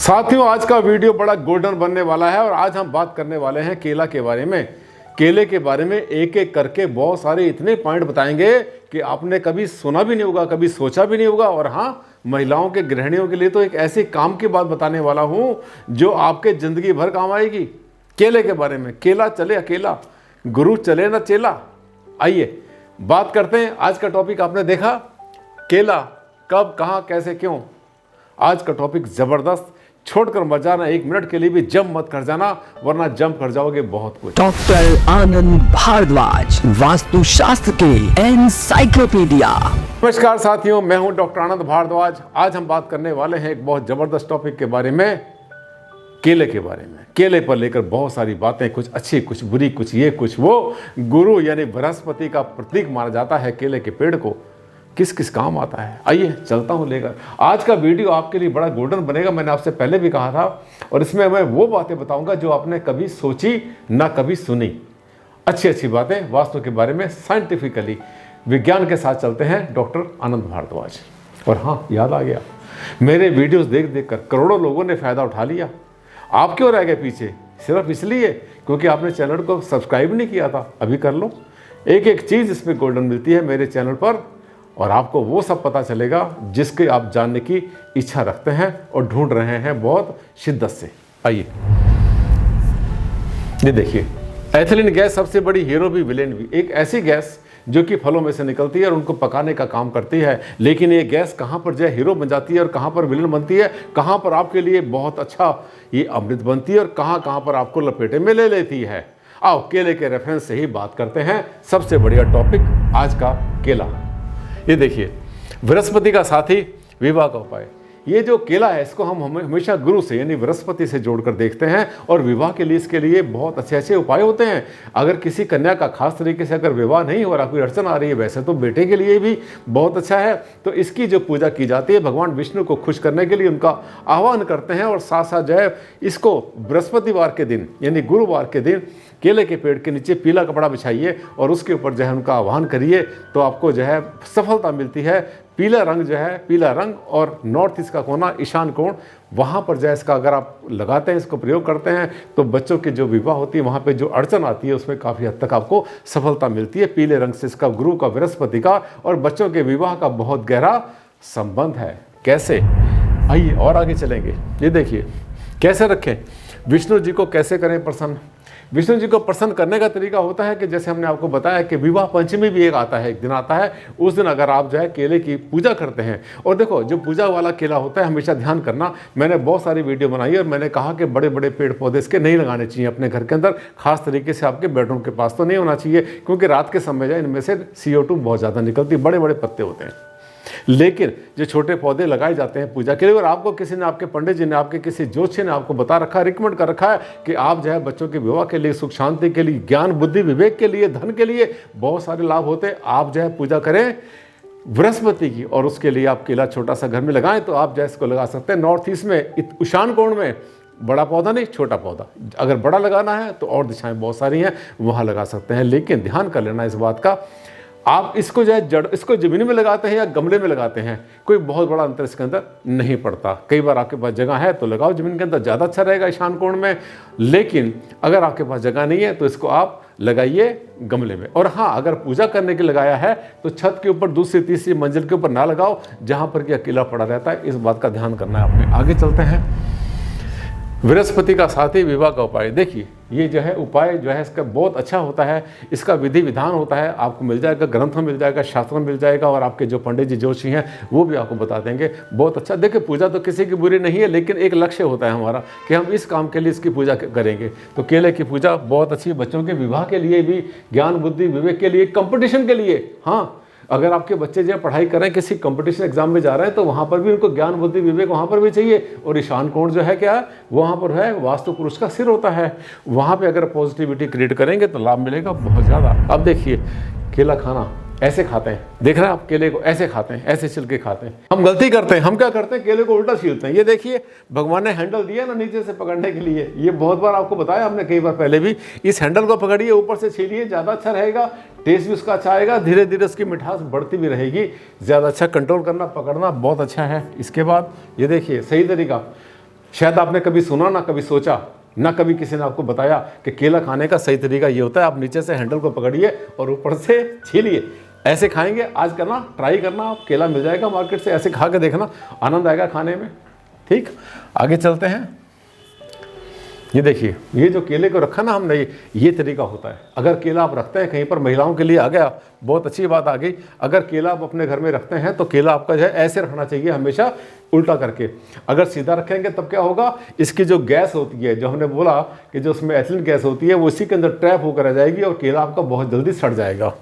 साथियों, आज का वीडियो बड़ा गोल्डन बनने वाला है और आज हम बात करने वाले हैं केला के बारे में। केले के बारे में एक एक करके बहुत सारे इतने पॉइंट बताएंगे कि आपने कभी सुना भी नहीं होगा, कभी सोचा भी नहीं होगा। और हाँ, महिलाओं के गृहिणियों के लिए तो एक ऐसे काम की बात बताने वाला हूं जो आपके जिंदगी भर काम आएगी। केले के बारे में, केला चले अकेला, गुरु चले ना चेला। आइए बात करते हैं। आज का टॉपिक आपने देखा, केला कब, कहाँ, कैसे, क्यों। आज का टॉपिक जबरदस्त, छोड़कर मत जाना, एक मिनट के लिए भी जंप मत कर जाना, वरना जंप कर जाओगे बहुत कुछ। डॉक्टर आनंद भारद्वाज, वास्तु शास्त्र के एनसाइक्लोपीडिया। नमस्कार साथियों, मैं हूं डॉक्टर आनंद भारद्वाज। आज हम बात करने वाले हैं एक बहुत जबरदस्त टॉपिक के बारे में, केले के बारे में। केले पर लेकर बहुत सारी बातें, कुछ अच्छी, कुछ बुरी, कुछ ये, कुछ वो। गुरु यानी बृहस्पति का प्रतीक माना जाता है केले के पेड़ को। किस किस काम आता है, आइए चलता हूं लेकर। आज का वीडियो आपके लिए बड़ा गोल्डन बनेगा, मैंने आपसे पहले भी कहा था। और इसमें मैं वो बातें बताऊंगा जो आपने कभी सोची ना कभी सुनी। अच्छी अच्छी बातें वास्तु के बारे में, साइंटिफिकली विज्ञान के साथ चलते हैं। डॉक्टर आनंद भारद्वाज। और हाँ, याद आ गया, मेरे वीडियोस देख देख कर करोड़ों लोगों ने फ़ायदा उठा लिया। आप क्यों रह गए पीछे? सिर्फ इसलिए क्योंकि आपने चैनल को सब्सक्राइब नहीं किया था। अभी कर लो। एक एक चीज़ इसमें गोल्डन मिलती है मेरे चैनल पर, और आपको वो सब पता चलेगा जिसके आप जानने की इच्छा रखते हैं और ढूंढ रहे हैं बहुत शिद्दत से। आइए, ये देखिए, एथिलीन गैस सबसे बड़ी हीरो भी विलेन भी। एक ऐसी गैस जो कि फलों में से निकलती है और उनको पकाने का काम करती है। लेकिन ये गैस कहाँ पर जो है हीरो बन जाती है और कहाँ पर विलेन बनती है, कहाँ पर आपके लिए बहुत अच्छा ये अमृत बनती है और कहाँ कहाँ पर आपको लपेटे में ले लेती है। आओ केले के रेफरेंस से ही बात करते हैं। सबसे बढ़िया टॉपिक आज का केला। ये देखिए, बृहस्पति का साथी, विवाह का उपाय। ये जो केला है इसको हम हमेशा गुरु से यानी बृहस्पति से जोड़कर देखते हैं। और विवाह के लिए इसके लिए बहुत अच्छे अच्छे उपाय होते हैं। अगर किसी कन्या का खास तरीके से अगर विवाह नहीं हो रहा, कोई अड़चन आ रही है, वैसे तो बेटे के लिए भी बहुत अच्छा है। तो इसकी जो पूजा की जाती है, भगवान विष्णु को खुश करने के लिए उनका आह्वान करते हैं। और साथ साथ जो है इसको बृहस्पतिवार के दिन यानी गुरुवार के दिन केले के पेड़ के नीचे पीला कपड़ा बिछाइए और उसके ऊपर जो है उनका आह्वान करिए, तो आपको जो है सफलता मिलती है। पीला रंग जो है, पीला रंग और नॉर्थ ईस्ट का कोना, ईशान कोण, वहाँ पर जो है इसका अगर आप लगाते हैं, इसको प्रयोग करते हैं, तो बच्चों की जो विवाह होती है वहाँ पे जो अड़चन आती है उसमें काफ़ी हद तक आपको सफलता मिलती है। पीले रंग से इसका गुरु का, बृहस्पति का और बच्चों के विवाह का बहुत गहरा संबंध है। कैसे? आइए और आगे चलेंगे। ये देखिए, कैसे रखें, विष्णु जी को कैसे करें प्रसन्न। विष्णु जी को प्रसन्न करने का तरीका होता है कि जैसे हमने आपको बताया कि विवाह पंचमी भी एक आता है, एक दिन आता है। उस दिन अगर आप जो है केले की पूजा करते हैं, और देखो जो पूजा वाला केला होता है हमेशा ध्यान करना, मैंने बहुत सारी वीडियो बनाई और मैंने कहा कि बड़े बड़े पेड़ पौधे इसके नहीं लगाने चाहिए अपने घर के अंदर, खास तरीके से आपके बेडरूम के पास तो नहीं होना चाहिए, क्योंकि रात के समय जो है इनमें से CO2 बहुत ज़्यादा निकलती है, बड़े बड़े पत्ते होते हैं। लेकिन जो छोटे पौधे लगाए जाते हैं पूजा के लिए, और आपको किसी ने, आपके पंडित जी ने, आपके किसी ज्योतिषी ने आपको बता रखा है, रिकमेंड कर रखा है कि आप जो है बच्चों के विवाह के लिए, सुख शांति के लिए, ज्ञान बुद्धि विवेक के लिए, धन के लिए बहुत सारे लाभ होते हैं। आप जो है पूजा करें बृहस्पति की, और उसके लिए आप केला छोटा सा घर में लगाएं, तो आप जो है इसको लगा सकते हैं नॉर्थ ईस्ट में, ईशान कोण में। बड़ा पौधा नहीं, छोटा पौधा। अगर बड़ा लगाना है तो और दिशाएं बहुत सारी हैं, वहाँ लगा सकते हैं। लेकिन ध्यान कर लेना इस बात का, आप इसको जो है जड़, इसको ज़मीन में लगाते हैं या गमले में लगाते हैं, कोई बहुत बड़ा अंतर इसके अंदर नहीं पड़ता। कई बार आपके पास जगह है तो लगाओ ज़मीन के अंदर, ज़्यादा अच्छा रहेगा ईशान कोण में। लेकिन अगर आपके पास जगह नहीं है तो इसको आप लगाइए गमले में। और हाँ, अगर पूजा करने के लगाया है तो छत के ऊपर, दूसरी तीसरी मंजिल के ऊपर ना लगाओ, जहाँ पर कि अकेला पड़ा रहता है। इस बात का ध्यान करना है आपने। आगे चलते हैं। बृहस्पति का साथी, विवाह का उपाय। देखिए, ये जो है उपाय जो है इसका बहुत अच्छा होता है। इसका विधि विधान होता है, आपको मिल जाएगा, ग्रंथ में मिल जाएगा, शास्त्र में मिल जाएगा, और आपके जो पंडित जी जोशी हैं वो भी आपको बता देंगे। बहुत अच्छा। देखिए, पूजा तो किसी की बुरी नहीं है, लेकिन एक लक्ष्य होता है हमारा कि हम इस काम के लिए इसकी पूजा करेंगे। तो केले की पूजा बहुत अच्छी, बच्चों के विवाह के लिए भी, ज्ञान बुद्धि विवेक के लिए, कंपटीशन के लिए। हाँ, अगर आपके बच्चे जो पढ़ाई कर रहे हैं, किसी कंपटीशन एग्जाम में जा रहे हैं, तो वहाँ पर भी उनको ज्ञान बुद्धि विवेक वहाँ पर भी चाहिए। और ईशान कोण जो है क्या है, वहाँ पर है वास्तु पुरुष का सिर होता है। वहाँ पे अगर पॉजिटिविटी क्रिएट करेंगे तो लाभ मिलेगा बहुत ज़्यादा। अब देखिए, केला खाना ऐसे खाते हैं, देख रहे हैं आप, केले को ऐसे खाते हैं, ऐसे छिल के खाते हैं। हम गलती करते हैं, हम क्या करते हैं, केले को उल्टा छीलते हैं। ये देखिए, भगवान ने हैंडल दिया ना नीचे से पकड़ने के लिए, ये बहुत बार आपको बताया हमने कई बार पहले भी। इस हैंडल को पकड़िए, ऊपर से छीलिए, ज़्यादा अच्छा रहेगा, टेस्ट भी उसका अच्छा आएगा, धीरे धीरे उसकी मिठास बढ़ती भी रहेगी। ज़्यादा अच्छा कंट्रोल करना, पकड़ना बहुत अच्छा है। इसके बाद ये देखिए, सही तरीका, शायद आपने कभी सुना ना कभी सोचा, ना कभी किसी ने आपको बताया कि केला खाने का सही तरीका ये होता है, आप नीचे से हैंडल को पकड़िए और ऊपर से छीलिए, ऐसे खाएंगे। आज करना, ट्राई करना, आप केला मिल जाएगा मार्केट से, ऐसे खा के देखना, आनंद आएगा खाने में। ठीक, आगे चलते हैं। ये देखिए, ये जो केले को रखा ना हमने, ये तरीका होता है। अगर केला आप रखते हैं कहीं पर, महिलाओं के लिए आ गया, बहुत अच्छी बात आ गई। अगर केला आप अपने घर में रखते हैं तो केला आपका जो है ऐसे रखना चाहिए, हमेशा उल्टा करके। अगर सीधा रखेंगे तब क्या होगा, इसकी जो गैस होती है, जो हमने बोला कि जो उसमें एथिलीन गैस होती है, वो इसी के अंदर ट्रैप होकर रह जाएगी और केला आपका बहुत जल्दी सड़ जाएगा।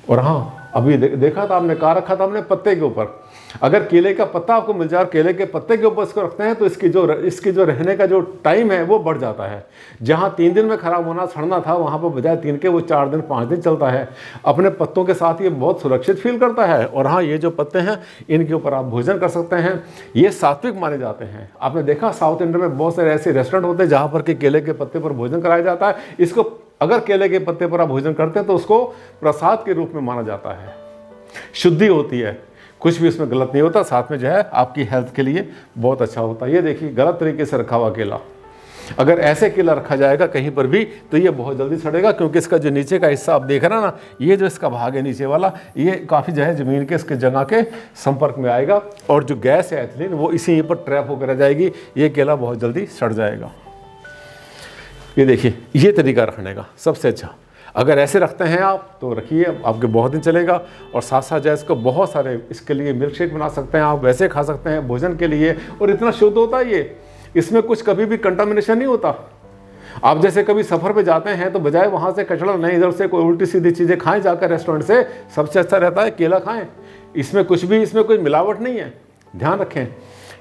और हाँ, अभी देखा था आपने, कहा रखा था हमने पत्ते के ऊपर। अगर केले का पत्ता आपको मिल जाए और केले के पत्ते के ऊपर इसको रखते हैं तो इसकी जो रहने का जो टाइम है वो बढ़ जाता है। जहाँ 3 दिन में खराब होना, सड़ना था, वहाँ पर बजाय 3 के वो 4 दिन 5 दिन चलता है। अपने पत्तों के साथ ये बहुत सुरक्षित फील करता है। और हाँ, ये जो पत्ते हैं इनके ऊपर आप भोजन कर सकते हैं, ये सात्विक माने जाते हैं। आपने देखा साउथ इंडिया में बहुत सारे ऐसे रेस्टोरेंट होते हैं जहाँ पर कि केले के पत्ते पर भोजन कराया जाता है। इसको अगर केले के पत्ते पर आप भोजन करते हैं तो उसको प्रसाद के रूप में माना जाता है। शुद्धि होती है, कुछ भी इसमें गलत नहीं होता, साथ में जो है आपकी हेल्थ के लिए बहुत अच्छा होता है। ये देखिए, गलत तरीके से रखा हुआ केला, अगर ऐसे केला रखा जाएगा कहीं पर भी तो ये बहुत जल्दी सड़ेगा, क्योंकि इसका जो नीचे का हिस्सा आप देख रहे हैं ना, ये जो इसका भाग है नीचे वाला, ये काफ़ी जो है ज़मीन के इसके जगह के संपर्क में आएगा और जो गैस है एथिलीन वो इसी पर ट्रैप होकर रह जाएगी। ये केला बहुत जल्दी सड़ जाएगा। ये देखिए, ये तरीका रखने का सबसे अच्छा। अगर ऐसे रखते हैं आप तो रखिए, आपके बहुत दिन चलेगा। और साथ साथ जो है इसको बहुत सारे, इसके लिए मिल्क शेक बना सकते हैं आप, वैसे खा सकते हैं भोजन के लिए। और इतना शुद्ध होता है ये, इसमें कुछ कभी भी कंटामिनेशन नहीं होता। आप जैसे कभी सफ़र पे जाते हैं तो बजाय वहाँ से कचरा नहीं, इधर से कोई उल्टी सीधी चीज़ें खाएं जाकर रेस्टोरेंट से, सबसे अच्छा रहता है केला खाएँ। इसमें कुछ भी, इसमें कोई मिलावट नहीं है, ध्यान रखें।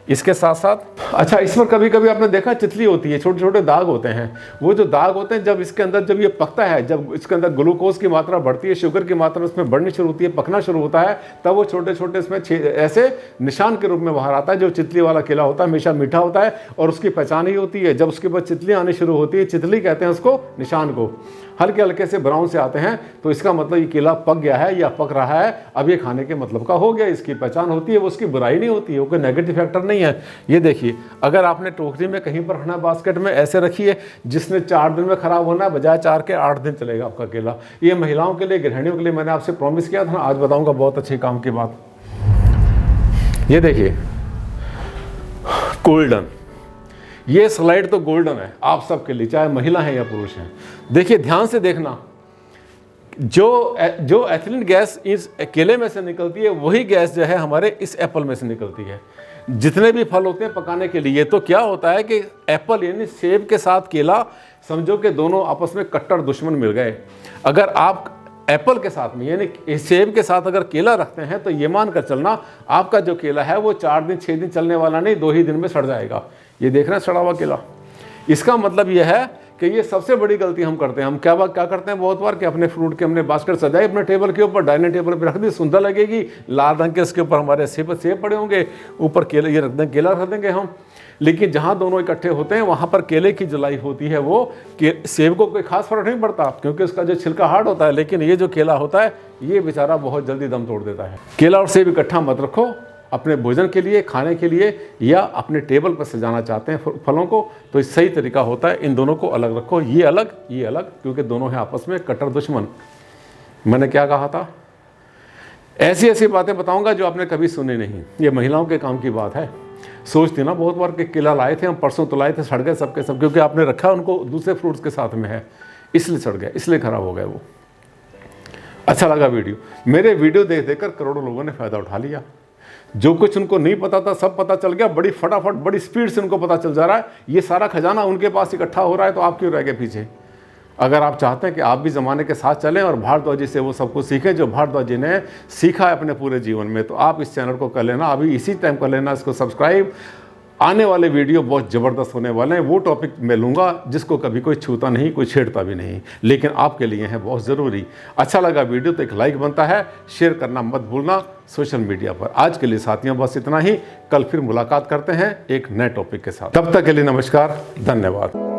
इसके साथ साथ अच्छा, इसमें कभी कभी आपने देखा चितली होती है, छोटे छोटे दाग होते हैं। वो जो दाग होते हैं, जब इसके अंदर जब ये पकता है, जब इसके अंदर ग्लूकोज की मात्रा बढ़ती है, शुगर की मात्रा उसमें बढ़नी शुरू होती है, पकना शुरू होता है, तब वो छोटे छोटे इसमें ऐसे निशान के रूप में बाहर आता है। जो चितली वाला केला होता है हमेशा मीठा होता है और उसकी पहचान ही होती है। जब उसके बाद चितली आनी शुरू होती है, चितली कहते हैं उसको, निशान को, हल्के हल्के से ब्राउन से आते हैं, तो इसका मतलब ये केला पक गया है या पक रहा है, अब ये खाने के मतलब का हो गया। इसकी पहचान होती है, वो उसकी बुराई नहीं होती है, वो कोई नेगेटिव फैक्टर नहीं है। ये देखिए, अगर आपने टोकरी में कहीं पर रखना, बास्केट में ऐसे रखिए, जिसने 4 दिन में खराब होना है, बजाय 4 के 8 दिन चलेगा आपका केला। ये महिलाओं के लिए, गृहिणियों के लिए मैंने आपसे प्रॉमिस किया था, आज बताऊंगा बहुत अच्छे काम की बात। ये देखिए, गोल्डन, ये स्लाइड तो गोल्डन है आप सबके लिए, चाहे महिला हैं या पुरुष हैं। देखिए, ध्यान से देखना, जो एथिलीन गैस इस केले में से निकलती है, वही गैस जो है हमारे इस एप्पल में से निकलती है। जितने भी फल होते हैं पकाने के लिए, तो क्या होता है कि एप्पल यानी सेब के साथ केला, समझो कि दोनों आपस में कट्टर दुश्मन मिल गए। अगर आप एप्पल के साथ में यानी सेब के साथ अगर केला रखते हैं तो ये मान कर चलना, आपका जो केला है वो 4 दिन 6 दिन चलने वाला नहीं, 2 ही दिन में सड़ जाएगा। ये देख रहे हैं सड़ा हुआ केला। इसका मतलब यह है कि ये सबसे बड़ी गलती हम करते हैं। हम क्या करते हैं बहुत बार कि अपने फ्रूट के हमने बास्केट सजाई अपने टेबल के ऊपर, डाइनिंग टेबल पे रख दी, सुंदर लगेगी, लाल रंग के इसके ऊपर हमारे सेब पड़े होंगे, ऊपर केले ये रख देंगे, केला रख देंगे हम। लेकिन जहाँ दोनों इकट्ठे होते हैं वहाँ पर केले की जलाई होती है, वो सेब को कोई खास फर्क नहीं पड़ता क्योंकि उसका जो छिलका हार्ड होता है, लेकिन ये जो केला होता है ये बेचारा बहुत जल्दी दम तोड़ देता है। केला और सेब इकट्ठा मत रखो अपने भोजन के लिए, खाने के लिए, या अपने टेबल पर सजाना चाहते हैं फलों को, तो सही तरीका होता है इन दोनों को अलग रखो, ये अलग ये अलग, क्योंकि दोनों हैं आपस में कट्टर दुश्मन। मैंने क्या कहा था, ऐसी ऐसी बातें बताऊंगा जो आपने कभी सुनी नहीं। ये महिलाओं के काम की बात है। सोचती ना बहुत बार कि केला लाए थे हम, परसों तो लाए थे, सड़ गए सबके सब, क्योंकि आपने रखा उनको दूसरे फ्रूट्स के साथ में है, इसलिए सड़ गए, इसलिए खराब हो गए वो। अच्छा लगा वीडियो, मेरे वीडियो देख देखकर करोड़ों लोगों ने फ़ायदा उठा लिया। जो कुछ उनको नहीं पता था सब पता चल गया, बड़ी फटाफट बड़ी स्पीड से उनको पता चल जा रहा है। ये सारा खजाना उनके पास इकट्ठा हो रहा है, तो आप क्यों रह गए पीछे। अगर आप चाहते हैं कि आप भी ज़माने के साथ चलें और भारद्वाज जी से वो सब कुछ सीखें जो भारद्वाज जी ने सीखा है अपने पूरे जीवन में, तो आप इस चैनल को कर लेना, अभी इसी टाइम कर लेना इसको सब्सक्राइब। आने वाले वीडियो बहुत ज़बरदस्त होने वाले हैं। वो टॉपिक मैं लूँगा जिसको कभी कोई छूता नहीं, कोई छेड़ता भी नहीं, लेकिन आपके लिए है बहुत ज़रूरी। अच्छा लगा वीडियो तो एक लाइक बनता है, शेयर करना मत भूलना सोशल मीडिया पर। आज के लिए साथियों बस इतना ही, कल फिर मुलाकात करते हैं एक नए टॉपिक के साथ। तब तक के लिए नमस्कार, धन्यवाद।